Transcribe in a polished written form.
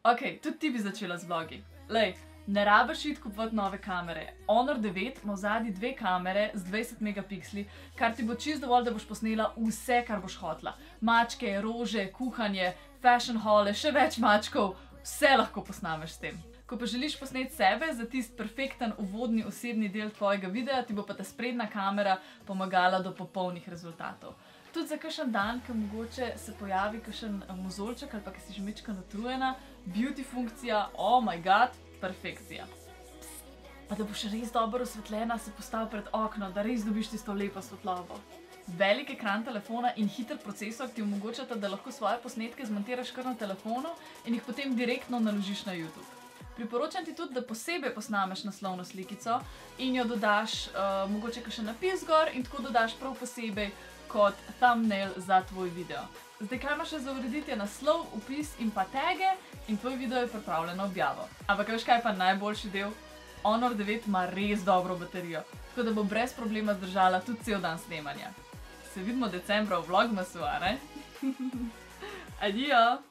Ok, tudi ti bi začela z vlogi. Lej, ne rabiš iti kupovati nove kamere. Honor 9 ima v zadnji 2 kamere z 20 megapiksli, kar ti bo čisto dovolj, da boš posnela vse, kar boš hotela. Mačke, rože, kuhanje, fashion hole, še več mačkov, vse lahko posnameš s tem. Ko pa želiš posneti sebe za tisti perfekten uvodni osebni del tvojega videa, ti bo pa ta sprednja kamera pomagala do popolnih rezultatov. Tudi za kakšen dan, ko mogoče se pojavi kakšen mozolček ali pa ki si že majčkeno utrujena, beauty funkcija, oh my god, perfekcija. Pa da boš res dobro osvetljena, se postavi pred okno, da res dobiš tisto lepo svetlobo. Velik ekran telefona in hiter procesor ti omogočata, da lahko svoje posnetke zmontiraš kar na telefonu in jih potem direktno naložiš na YouTube. Priporočam ti tudi, da posebej posnameš naslovno slikico in jo dodaš mogoče kakšen napis gor in tako dodaš prav posebej kot thumbnail za tvoj video. Zdaj, kaj imaš še za urediti, je naslov, opis in pa tage in tvoj video je pripravljen na objavo. Ampak veš kaj pa najboljši del? Honor 9 ima res dobro baterijo, tako da bo brez problema zdržala tudi cel dan snemanja. Se vidimo decembra v Vlogmasu, a ne? Adijo!